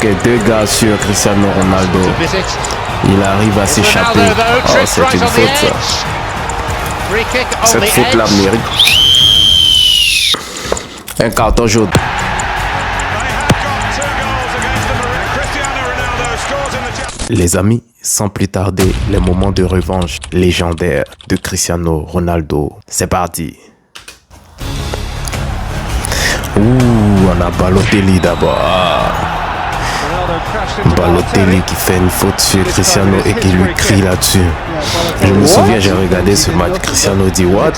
Ok, deux gars sur Cristiano Ronaldo. Il arrive à s'échapper. Oh, c'est une faute ça. Cette faute-là mérite un carton jaune. Les amis, sans plus tarder, les moments de revanche légendaires de Cristiano Ronaldo. C'est parti. On a Balotelli d'abord. Balotelli qui fait une faute sur Cristiano et qui lui crie là-dessus. Je me souviens, j'ai regardé ce match. Cristiano dit what?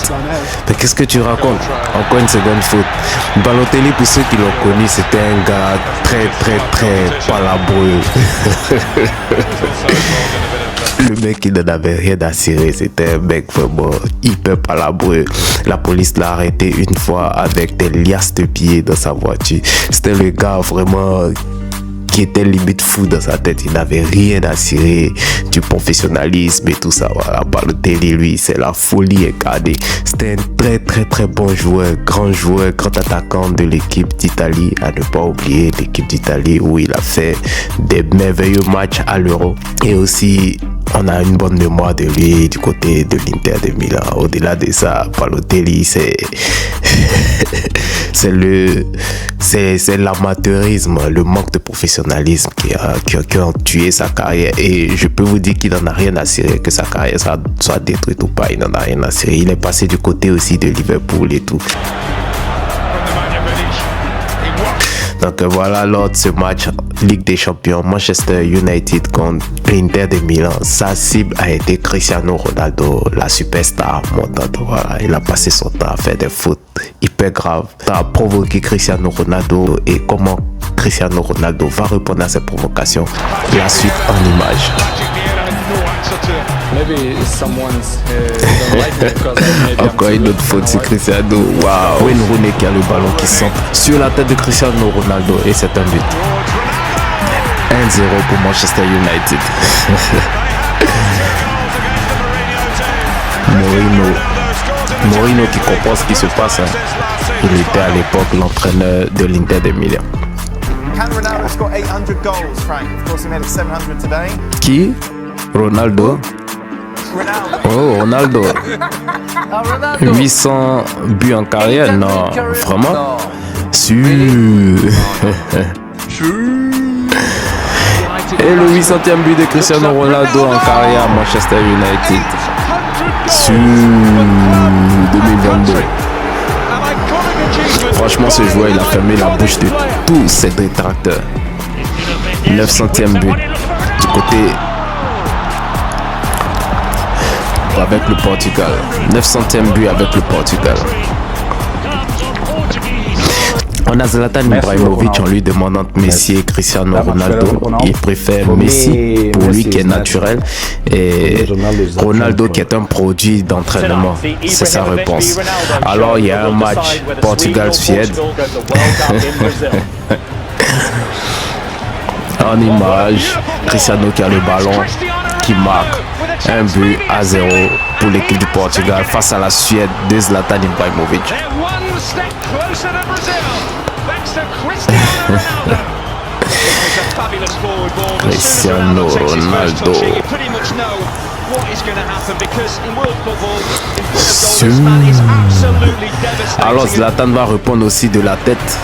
Mais qu'est-ce que tu racontes? Encore une seconde faute. Balotelli, pour ceux qui l'ont connu, c'était un gars très palabreux. Le mec, il n'en avait rien à cirer. C'était un mec vraiment hyper palabreux. La police l'a arrêté une fois avec des liasses de billets dans sa voiture. C'était le gars vraiment qui était limite fou dans sa tête. Il n'avait rien à cirer du professionnalisme et tout ça. Voilà, Balotelli, lui, c'est la folie incarnée. C'était un très bon joueur, grand attaquant de l'équipe d'Italie. À ne pas oublier l'équipe d'Italie où il a fait des merveilleux matchs à l'Euro. Et aussi, on a une bonne mémoire de lui du côté de l'Inter de Milan. Au-delà de ça, Balotelli, c'est l'amateurisme, le manque de professionnalisme qui a tué sa carrière. Et je peux vous dire qu'il n'en a rien à cirer, que sa carrière soit détruite ou pas, il n'en a rien à cirer. Il est passé du côté aussi de Liverpool et tout. Donc voilà, lors de ce match Ligue des Champions, Manchester United contre l'Inter de Milan, sa cible a été Cristiano Ronaldo, la superstar montante. Voilà, il a passé son temps à faire des fautes hyper graves. Ça a provoqué Cristiano Ronaldo et comment Cristiano Ronaldo va répondre à ces provocations. La suite en images. Encore une autre faute sur Cristiano. Wow. Wayne Rooney qui a le ballon qui centre sur la tête de Cristiano Ronaldo et c'est un but. 1-0 pour Manchester United. Mourinho qui comprend ce qui se passe. Il était à l'époque l'entraîneur de l'Inter de Milan. Qui? Ronaldo. Oh, Ronaldo. 800 buts en carrière, non, vraiment. Sûr. Et le 800e but de Cristiano Ronaldo en carrière à Manchester United. Sur 2022. Franchement, ce joueur, il a fermé la bouche de tous ses détracteurs. 900e but du côté avec le Portugal. 900e but avec le Portugal. On a Zlatan Ibrahimovic, on lui demandant Messi et Cristiano Ronaldo. Il préfère Messi pour lui qui est naturel et Ronaldo qui est un produit d'entraînement. C'est sa réponse. Alors il y a un match Portugal-Suède. En image, Cristiano qui a le ballon, qui marque 1-0 pour l'équipe du Portugal face à la Suède de Zlatan Ibrahimovic. Cristiano Ronaldo. Alors Zlatan va répondre aussi de la tête.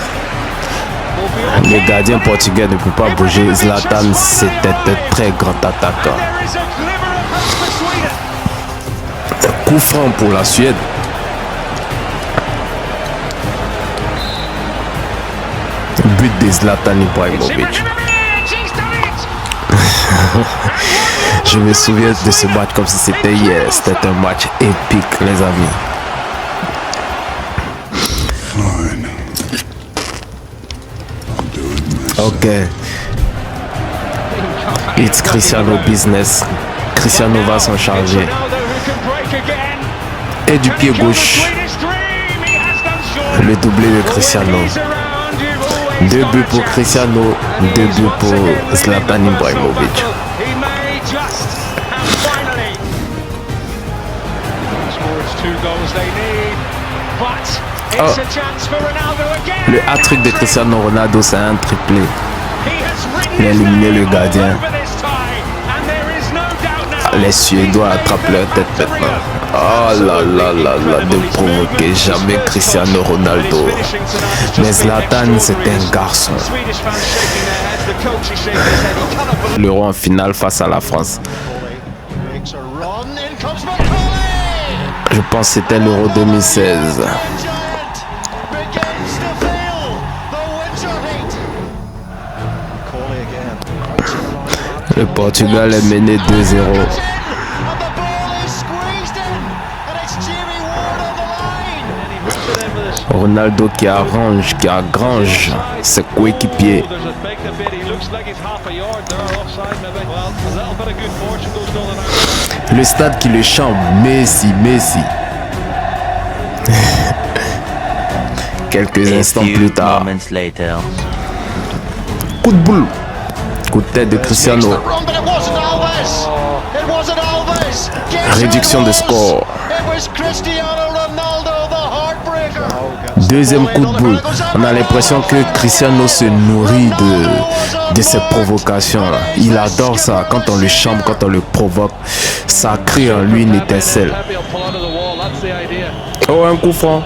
Le gardien portugais ne peut pas bouger. Zlatan, c'était un très grand attaquant. Coup franc pour la Suède. But de Zlatan Ibrahimovic. Je me souviens de ce match comme si c'était hier. C'était un match épique, les amis. Ok. It's Cristiano business. Cristiano va s'en charger. Et du pied gauche. Le doublé de Cristiano. 2 buts pour Cristiano, 2 buts pour Zlatan Ibrahimovic. Oh. Le hat-trick de Cristiano Ronaldo, c'est un triplé. Il a éliminé le gardien. Les Suédois attrapent leur tête maintenant. Oh là là là là, ne provoquez jamais Cristiano Ronaldo. Mais Zlatan, c'est un garçon. L'Euro en finale face à la France. Je pense que c'était l'Euro 2016. Le Portugal est mené 2-0. Ronaldo qui agrange ses coéquipiers. Le stade qui le chante, Messi, Messi. Quelques instants plus tard. Coup de boule. Coup de tête de Cristiano. Réduction de score. Deuxième coup de boule. On a l'impression que Cristiano se nourrit de ces provocations. Il adore ça. Quand on le chante, quand on le provoque, ça crée en lui une étincelle. Oh, un coup franc.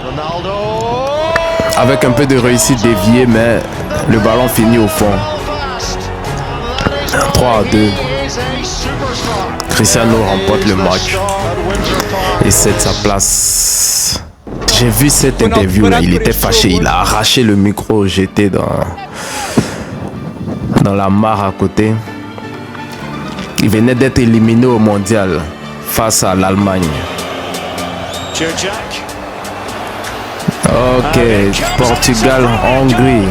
Avec un peu de réussite déviée, mais le ballon finit au fond. 3-2. Cristiano remporte le match et cède sa place. J'ai vu cette interview là, il était fâché, il a arraché le micro, jeté dans la mare à côté. Il venait d'être éliminé au mondial face à l'Allemagne. Ok, Portugal-Hongrie.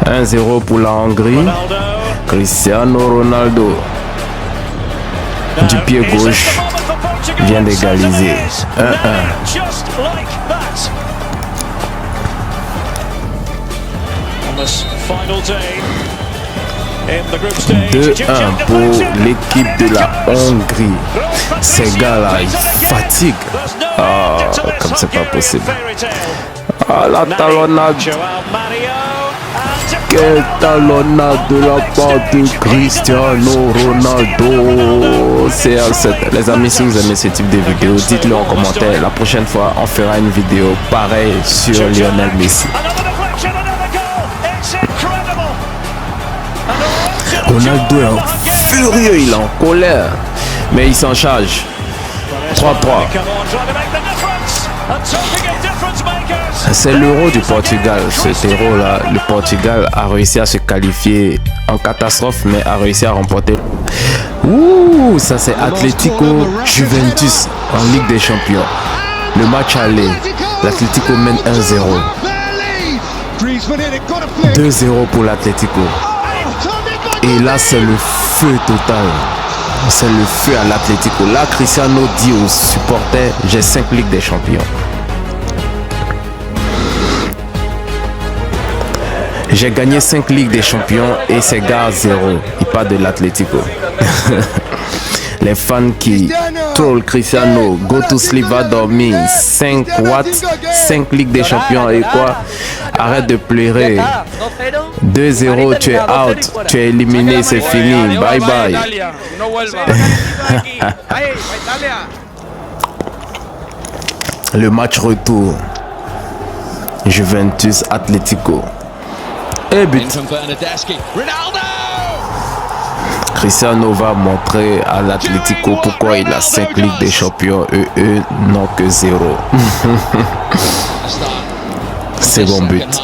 1-0 pour la Hongrie. Cristiano Ronaldo du pied gauche vient d'égaliser. 1-1. 2-1 pour l'équipe de la Hongrie. Ces gars-là, ils fatiguent. Ah, comme c'est pas possible. Ah, la talonnade. Quelle talonnade de la part de Cristiano Ronaldo. CR7. Les amis, si vous aimez ce type de vidéo, dites-le en commentaire. La prochaine fois, on fera une vidéo pareille sur Lionel Messi. Ronaldo est furieux, il est en colère, mais il s'en charge. 3-3. C'est l'Euro du Portugal. Cet Euro là, le Portugal a réussi à se qualifier en catastrophe, mais a réussi à remporter. Ouh, ça c'est Atlético Juventus en Ligue des Champions. Le match aller, l'Atlético mène 1-0. 2-0 pour l'Atlético. Et là c'est le feu total. C'est le feu à l'Atlético. Là Cristiano dit aux supporters, j'ai 5 Ligues des Champions. J'ai gagné 5 Ligues des Champions et c'est gars 0. Il parle de l'Atlético. Les fans qui troll Cristiano, go to sleep, va dormir. 5 watts, 5 Ligues des Champions et quoi? Arrête de pleurer. 2-0, tu es out, tu es éliminé, c'est fini. Bye bye. Le match retour. Juventus Atlético. Et but. Cristiano va montrer à l'Atlético pourquoi il a 5 Ligues des Champions et eux n'ont que 0. Second but.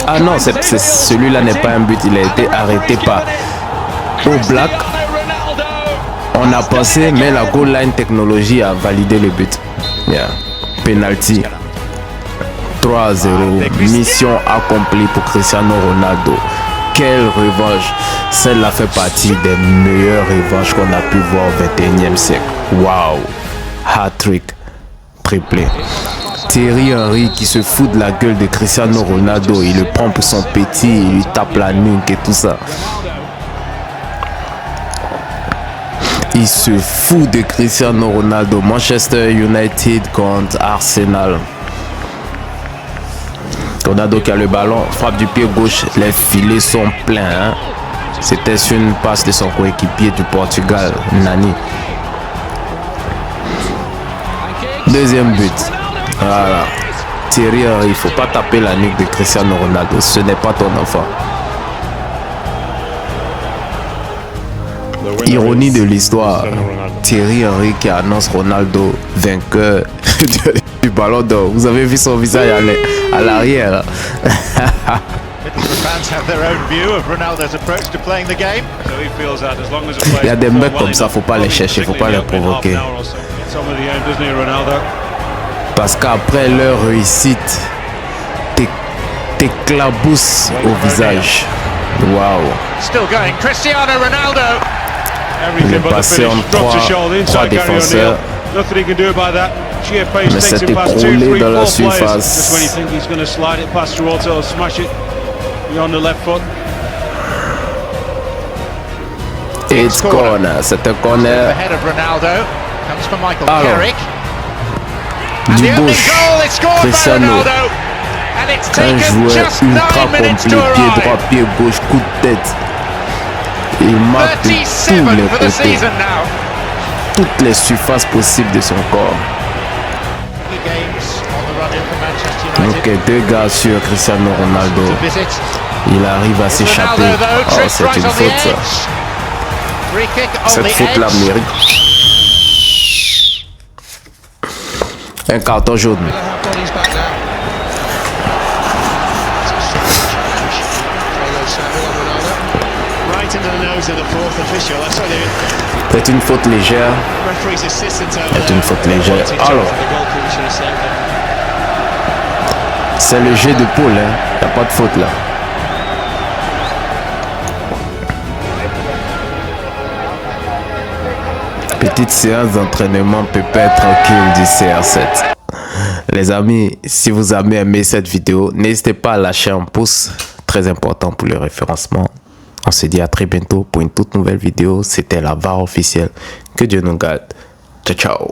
Ah non, celui-là n'est pas un but, il a été arrêté par Oblak. On a pensé, mais la goal line technologie a validé le but. Yeah. Penalty. 3-0. Mission accomplie pour Cristiano Ronaldo. Quelle revanche. Celle-là fait partie des meilleures revanches qu'on a pu voir au 21e siècle. Waouh. Hat-trick. Triplé. Thierry Henry qui se fout de la gueule de Cristiano Ronaldo. Il le prend pour son petit, il lui tape la nuque et tout ça. il se fout de Cristiano Ronaldo. Manchester United contre Arsenal. Ronaldo qui a le ballon, frappe du pied gauche, les filets sont pleins. Hein? C'était sur une passe de son coéquipier du Portugal, Nani. Deuxième but. Voilà. Thierry Henry, il ne faut pas taper la nuque de Cristiano Ronaldo. Ce n'est pas ton enfant. Ironie de l'histoire. Thierry Henry qui annonce Ronaldo vainqueur du ballon d'or. Vous avez vu son visage à l'arrière. Il y a des mecs comme ça, faut pas les chercher, faut pas les provoquer. Parce qu'après leur réussite, t'éclabousses au visage. Waouh. Il est passé en trois défenseurs. Mais s'est écroulé dans la surface. It's corner, c'est un corner. Alors, du gauche, Cristiano. Un joueur ultra complet, pied droit, pied gauche, coup de tête. Il marque de tous les côtés, toutes les surfaces possibles de son corps. Ok, deux gars sur Cristiano Ronaldo. Il arrive à s'échapper. Oh, c'est une faute ça. Cette faute-là mérite un carton jaune. C'est une faute légère. C'est une faute légère. Alors, c'est le jet de poule, hein. Il n'y a pas de faute là. Petite séance d'entraînement pépère tranquille du CR7. Les amis, si vous avez aimé cette vidéo, n'hésitez pas à lâcher un pouce, très important pour le référencement. On se dit à très bientôt pour une toute nouvelle vidéo. C'était la VAR officielle. Que Dieu nous garde. Ciao, ciao.